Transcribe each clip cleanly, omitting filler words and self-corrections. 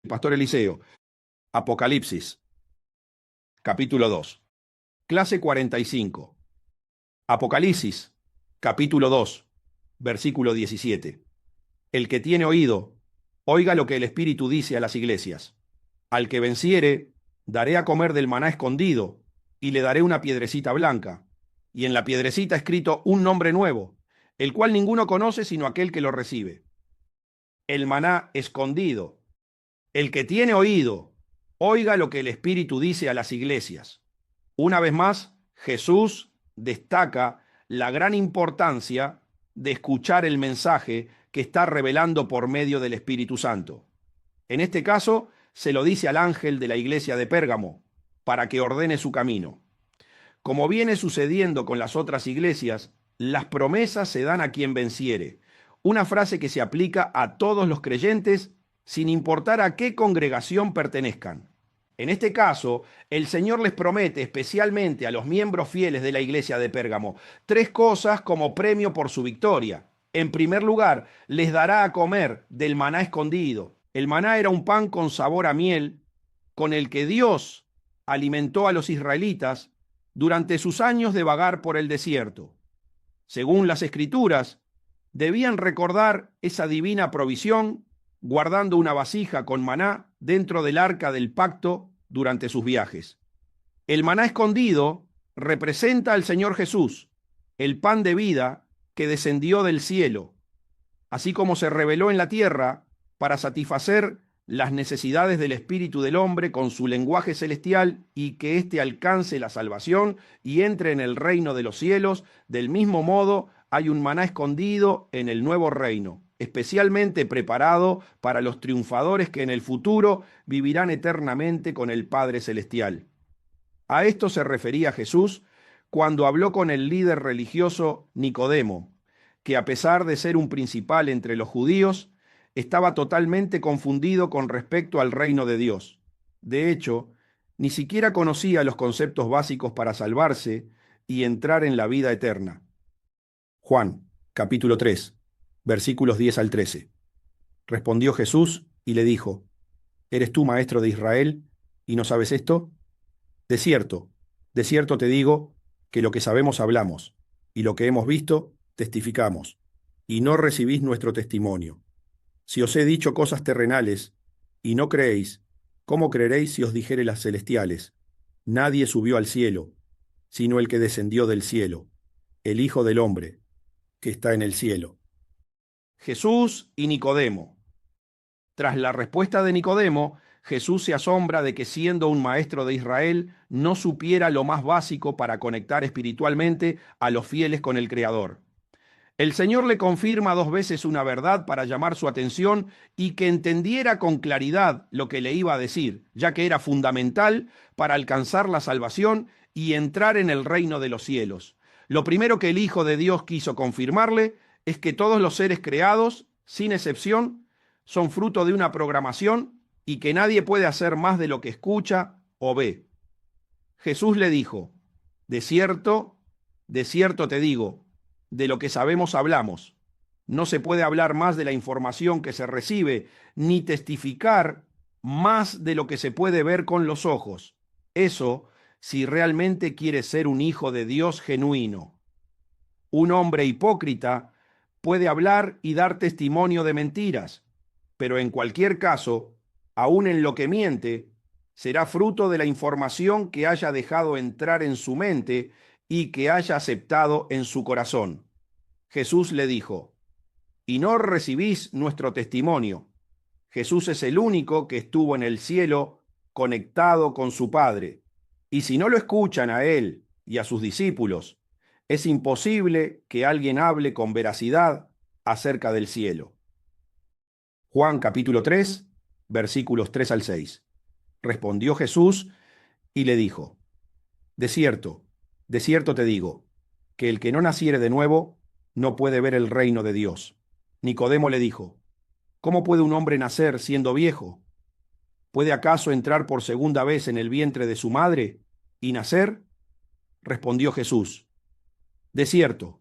Pastor Eliseo. Apocalipsis, capítulo 2. Clase 45. Apocalipsis, capítulo 2, versículo 17. El que tiene oído, oiga lo que el Espíritu dice a las iglesias. Al que venciere, daré a comer del maná escondido, y le daré una piedrecita blanca, y en la piedrecita escrito un nombre nuevo, el cual ninguno conoce sino aquel que lo recibe. El maná escondido. El que tiene oído, oiga lo que el Espíritu dice a las iglesias. Una vez más, Jesús destaca la gran importancia de escuchar el mensaje que está revelando por medio del Espíritu Santo. En este caso, se lo dice al ángel de la iglesia de Pérgamo, para que ordene su camino. Como viene sucediendo con las otras iglesias, las promesas se dan a quien venciere. Una frase que se aplica a todos los creyentes sin importar a qué congregación pertenezcan. En este caso, el Señor les promete especialmente a los miembros fieles de la iglesia de Pérgamo tres cosas como premio por su victoria. En primer lugar, les dará a comer del maná escondido. El maná era un pan con sabor a miel, con el que Dios alimentó a los israelitas durante sus años de vagar por el desierto. Según las Escrituras, debían recordar esa divina provisión guardando una vasija con maná dentro del arca del pacto durante sus viajes. El maná escondido representa al Señor Jesús, el pan de vida que descendió del cielo, así como se reveló en la tierra para satisfacer las necesidades del espíritu del hombre con su lenguaje celestial y que éste alcance la salvación y entre en el reino de los cielos. Del mismo modo, hay un maná escondido en el nuevo reino, especialmente preparado para los triunfadores que en el futuro vivirán eternamente con el Padre Celestial. A esto se refería Jesús cuando habló con el líder religioso Nicodemo, que a pesar de ser un principal entre los judíos, estaba totalmente confundido con respecto al reino de Dios. De hecho, ni siquiera conocía los conceptos básicos para salvarse y entrar en la vida eterna. Juan, capítulo 3, versículos 10 al 13. Respondió Jesús y le dijo: ¿Eres tú maestro de Israel y no sabes esto? De cierto te digo que lo que sabemos hablamos, y lo que hemos visto testificamos, y no recibís nuestro testimonio. Si os he dicho cosas terrenales y no creéis, ¿cómo creeréis si os dijere las celestiales? Nadie subió al cielo, sino el que descendió del cielo, el Hijo del Hombre, que está en el cielo. Jesús y Nicodemo. Tras la respuesta de Nicodemo, Jesús se asombra de que siendo un maestro de Israel no supiera lo más básico para conectar espiritualmente a los fieles con el Creador. El Señor le confirma dos veces una verdad para llamar su atención y que entendiera con claridad lo que le iba a decir, ya que era fundamental para alcanzar la salvación y entrar en el reino de los cielos. Lo primero que el Hijo de Dios quiso confirmarle es que todos los seres creados, sin excepción, son fruto de una programación y que nadie puede hacer más de lo que escucha o ve. Jesús le dijo: de cierto te digo, de lo que sabemos hablamos. No se puede hablar más de la información que se recibe, ni testificar más de lo que se puede ver con los ojos. Eso si realmente quieres ser un hijo de Dios genuino. Un hombre hipócrita puede hablar y dar testimonio de mentiras, pero en cualquier caso, aun en lo que miente, será fruto de la información que haya dejado entrar en su mente y que haya aceptado en su corazón. Jesús le dijo: ¿y no recibís nuestro testimonio? Jesús es el único que estuvo en el cielo conectado con su Padre. Y si no lo escuchan a él y a sus discípulos, es imposible que alguien hable con veracidad acerca del cielo. Juan capítulo 3, versículos 3 al 6. Respondió Jesús y le dijo: de cierto te digo, que el que no naciere de nuevo no puede ver el reino de Dios. Nicodemo le dijo: ¿cómo puede un hombre nacer siendo viejo? ¿Puede acaso entrar por segunda vez en el vientre de su madre y nacer? Respondió Jesús: de cierto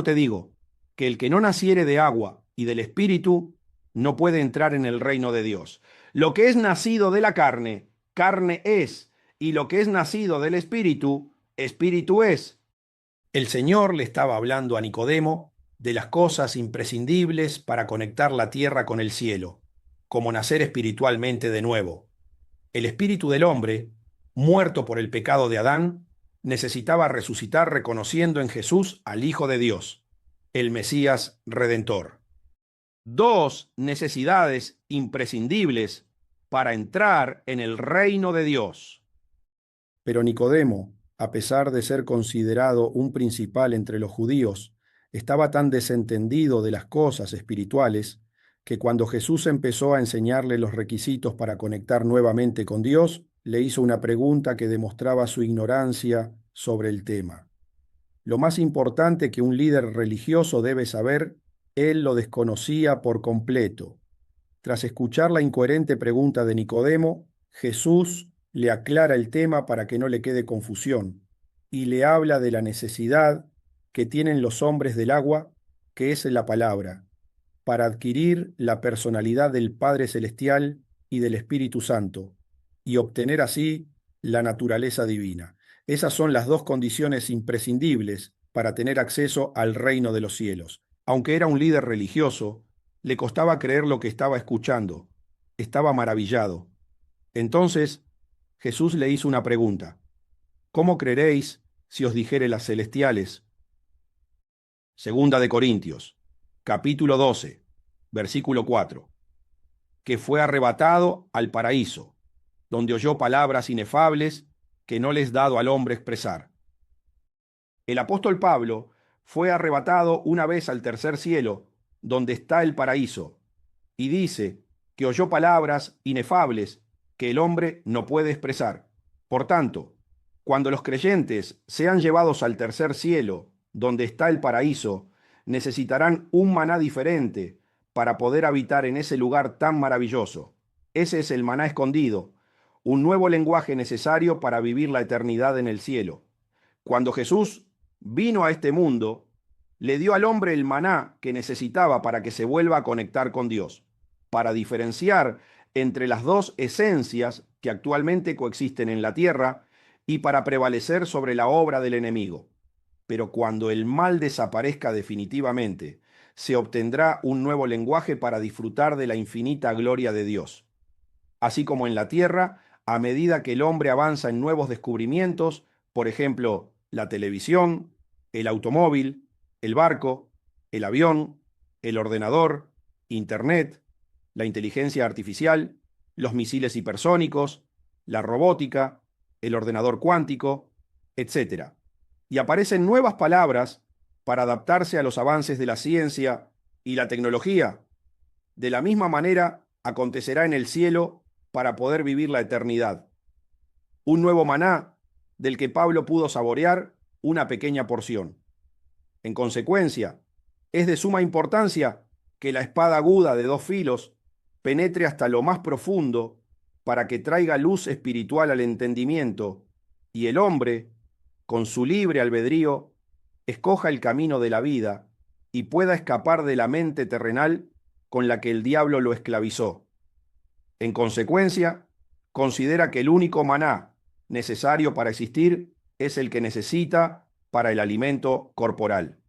te digo, que el que no naciere de agua y del Espíritu no puede entrar en el reino de Dios. Lo que es nacido de la carne, carne es, y lo que es nacido del espíritu, espíritu es. El Señor le estaba hablando a Nicodemo de las cosas imprescindibles para conectar la tierra con el cielo, como nacer espiritualmente de nuevo. El espíritu del hombre, muerto por el pecado de Adán, necesitaba resucitar reconociendo en Jesús al Hijo de Dios, el Mesías Redentor. Dos necesidades imprescindibles para entrar en el reino de Dios. Pero Nicodemo, a pesar de ser considerado un principal entre los judíos, estaba tan desentendido de las cosas espirituales que cuando Jesús empezó a enseñarle los requisitos para conectar nuevamente con Dios, le hizo una pregunta que demostraba su ignorancia sobre el tema. Lo más importante que un líder religioso debe saber, él lo desconocía por completo. Tras escuchar la incoherente pregunta de Nicodemo, Jesús le aclara el tema para que no le quede confusión y le habla de la necesidad que tienen los hombres del agua, que es la palabra, para adquirir la personalidad del Padre Celestial y del Espíritu Santo y obtener así la naturaleza divina. Esas son las dos condiciones imprescindibles para tener acceso al reino de los cielos. Aunque era un líder religioso, le costaba creer lo que estaba escuchando. Estaba maravillado. Entonces, Jesús le hizo una pregunta. ¿Cómo creeréis si os dijere las celestiales? Segunda de Corintios, capítulo 12, versículo 4. Que fue arrebatado al paraíso, donde oyó palabras inefables que no les dado al hombre expresar. El apóstol Pablo fue arrebatado una vez al tercer cielo, donde está el paraíso, y dice que oyó palabras inefables que el hombre no puede expresar. Por tanto, cuando los creyentes sean llevados al tercer cielo, donde está el paraíso, necesitarán un maná diferente para poder habitar en ese lugar tan maravilloso. Ese es el maná escondido, un nuevo lenguaje necesario para vivir la eternidad en el cielo. Cuando Jesús vino a este mundo, le dio al hombre el maná que necesitaba para que se vuelva a conectar con Dios, para diferenciar entre las dos esencias que actualmente coexisten en la tierra y para prevalecer sobre la obra del enemigo. Pero cuando el mal desaparezca definitivamente, se obtendrá un nuevo lenguaje para disfrutar de la infinita gloria de Dios. Así como en la tierra, a medida que el hombre avanza en nuevos descubrimientos, por ejemplo, la televisión, el automóvil, el barco, el avión, el ordenador, Internet, la inteligencia artificial, los misiles hipersónicos, la robótica, el ordenador cuántico, etc. Y aparecen nuevas palabras para adaptarse a los avances de la ciencia y la tecnología. De la misma manera, acontecerá en el cielo para poder vivir la eternidad. Un nuevo maná del que Pablo pudo saborear una pequeña porción. En consecuencia, es de suma importancia que la espada aguda de dos filos penetre hasta lo más profundo para que traiga luz espiritual al entendimiento y el hombre, con su libre albedrío, escoja el camino de la vida y pueda escapar de la mente terrenal con la que el diablo lo esclavizó. En consecuencia, considera que el único maná necesario para existir es el que necesita para el alimento corporal.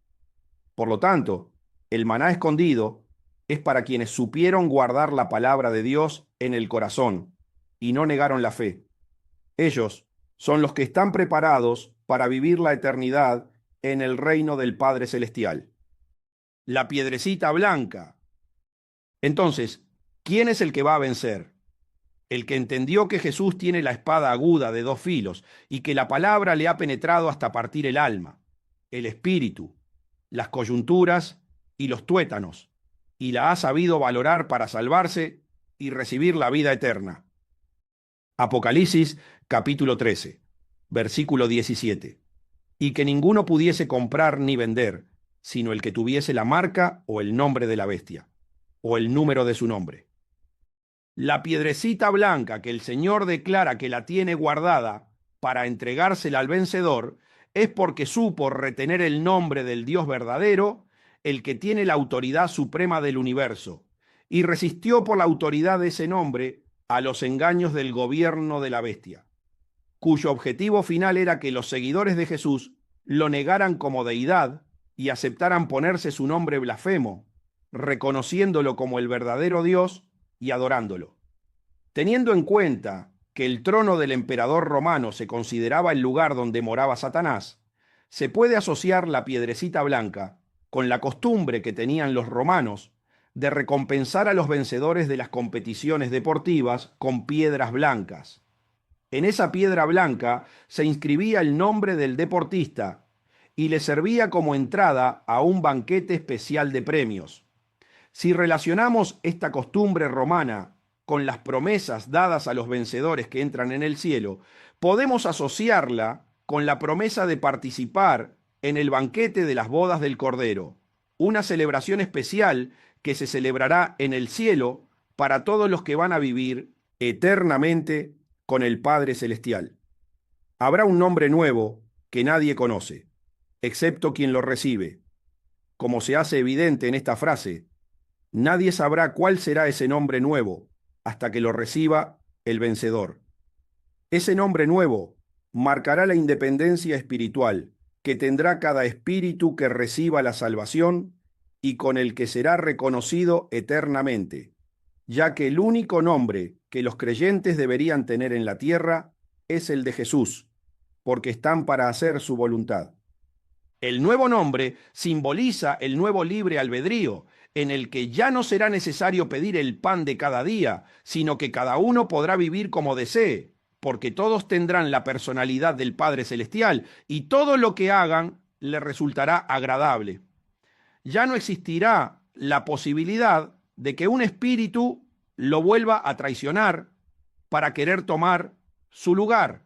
Por lo tanto, el maná escondido es para quienes supieron guardar la palabra de Dios en el corazón y no negaron la fe. Ellos son los que están preparados para vivir la eternidad en el reino del Padre Celestial. La piedrecita blanca. Entonces, ¿quién es el que va a vencer? El que entendió que Jesús tiene la espada aguda de dos filos y que la palabra le ha penetrado hasta partir el alma, el espíritu, las coyunturas y los tuétanos, y la ha sabido valorar para salvarse y recibir la vida eterna. Apocalipsis capítulo 13, versículo 17. Y que ninguno pudiese comprar ni vender, sino el que tuviese la marca o el nombre de la bestia, o el número de su nombre. La piedrecita blanca que el Señor declara que la tiene guardada para entregársela al vencedor es porque supo retener el nombre del Dios verdadero, el que tiene la autoridad suprema del universo, y resistió por la autoridad de ese nombre a los engaños del gobierno de la bestia, cuyo objetivo final era que los seguidores de Jesús lo negaran como deidad y aceptaran ponerse su nombre blasfemo, reconociéndolo como el verdadero Dios y adorándolo. Teniendo en cuenta que el trono del emperador romano se consideraba el lugar donde moraba Satanás, se puede asociar la piedrecita blanca con la costumbre que tenían los romanos de recompensar a los vencedores de las competiciones deportivas con piedras blancas. En esa piedra blanca se inscribía el nombre del deportista y le servía como entrada a un banquete especial de premios. Si relacionamos esta costumbre romana con las promesas dadas a los vencedores que entran en el cielo, podemos asociarla con la promesa de participar en el banquete de las bodas del Cordero, una celebración especial que se celebrará en el cielo para todos los que van a vivir eternamente con el Padre Celestial. Habrá un nombre nuevo que nadie conoce, excepto quien lo recibe. Como se hace evidente en esta frase, nadie sabrá cuál será ese nombre nuevo hasta que lo reciba el vencedor. Ese nombre nuevo marcará la independencia espiritual que tendrá cada espíritu que reciba la salvación y con el que será reconocido eternamente, ya que el único nombre que los creyentes deberían tener en la tierra es el de Jesús, porque están para hacer su voluntad. El nuevo nombre simboliza el nuevo libre albedrío, en el que ya no será necesario pedir el pan de cada día, sino que cada uno podrá vivir como desee, porque todos tendrán la personalidad del Padre Celestial y todo lo que hagan le resultará agradable. Ya no existirá la posibilidad de que un espíritu lo vuelva a traicionar para querer tomar su lugar.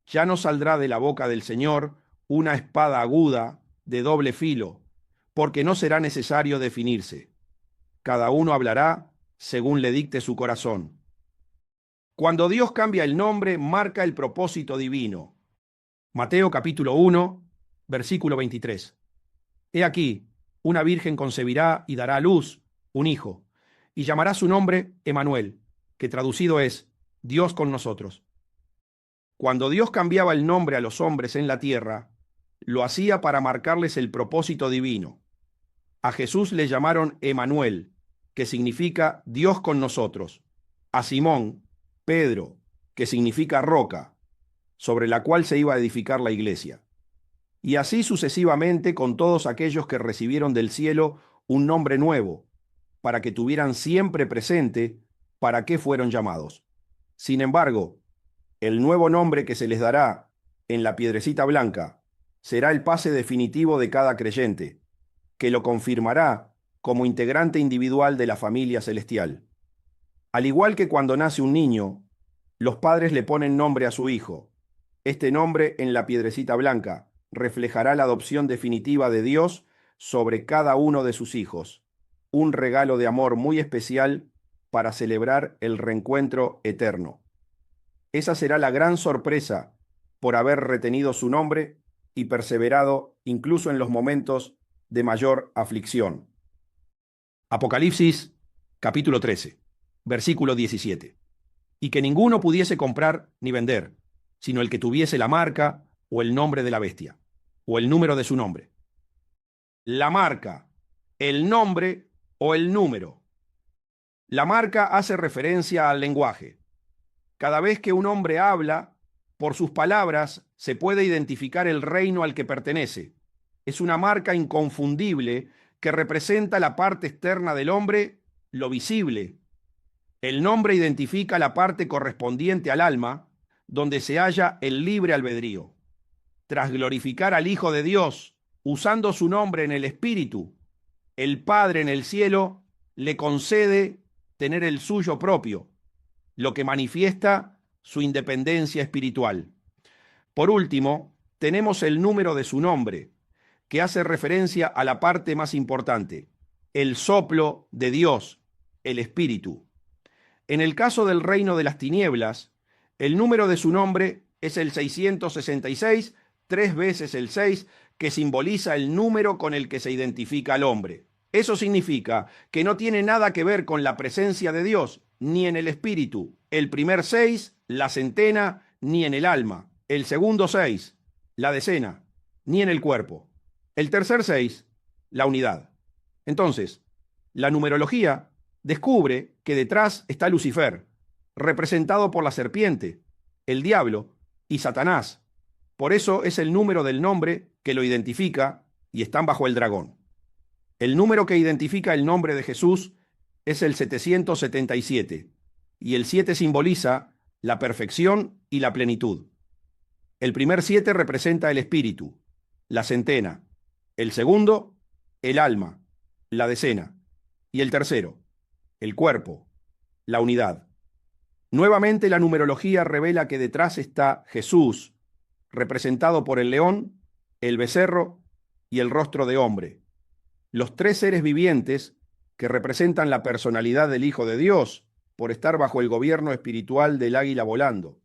Ya no saldrá de la boca del Señor una espada aguda de doble filo, porque no será necesario definirse. Cada uno hablará según le dicte su corazón. Cuando Dios cambia el nombre, marca el propósito divino. Mateo capítulo 1, versículo 23. He aquí, una virgen concebirá y dará a luz un hijo, y llamará su nombre Emanuel, que traducido es Dios con nosotros. Cuando Dios cambiaba el nombre a los hombres en la tierra, lo hacía para marcarles el propósito divino. A Jesús le llamaron Emanuel, que significa Dios con nosotros. A Simón, Pedro, que significa roca, sobre la cual se iba a edificar la iglesia. Y así sucesivamente con todos aquellos que recibieron del cielo un nombre nuevo, para que tuvieran siempre presente para qué fueron llamados. Sin embargo, el nuevo nombre que se les dará en la piedrecita blanca será el pase definitivo de cada creyente, que lo confirmará como integrante individual de la familia celestial. Al igual que cuando nace un niño, los padres le ponen nombre a su hijo. Este nombre en la piedrecita blanca reflejará la adopción definitiva de Dios sobre cada uno de sus hijos, un regalo de amor muy especial para celebrar el reencuentro eterno. Esa será la gran sorpresa por haber retenido su nombre y perseverado incluso en los momentos de mayor aflicción. Apocalipsis, capítulo 13, versículo 17. Y que ninguno pudiese comprar ni vender, sino el que tuviese la marca o el nombre de la bestia, o el número de su nombre. La marca, el nombre o el número. La marca hace referencia al lenguaje. Cada vez que un hombre habla, por sus palabras se puede identificar el reino al que pertenece. Es una marca inconfundible que representa la parte externa del hombre, lo visible. El nombre identifica la parte correspondiente al alma, donde se halla el libre albedrío. Tras glorificar al Hijo de Dios, usando su nombre en el Espíritu, el Padre en el cielo le concede tener el suyo propio, lo que manifiesta su independencia espiritual. Por último, tenemos el número de su nombre, que hace referencia a la parte más importante, el soplo de Dios, el Espíritu. En el caso del reino de las tinieblas, el número de su nombre es el 666, 3 veces el 6, que simboliza el número con el que se identifica al hombre. Eso significa que no tiene nada que ver con la presencia de Dios, ni en el espíritu. El primer 6, la centena, ni en el alma. El segundo 6, la decena, ni en el cuerpo. El tercer 6, la unidad. Entonces, la numerología descubre que detrás está Lucifer, representado por la serpiente, el diablo y Satanás. Por eso es el número del nombre que lo identifica y están bajo el dragón. El número que identifica el nombre de Jesús es el 777, y el 7 simboliza la perfección y la plenitud. El primer 7 representa el espíritu, la centena. El segundo, el alma, la decena. Y el tercero, el cuerpo, la unidad. Nuevamente la numerología revela que detrás está Jesús, representado por el león, el becerro y el rostro de hombre. Los tres seres vivientes que representan la personalidad del Hijo de Dios por estar bajo el gobierno espiritual del águila volando.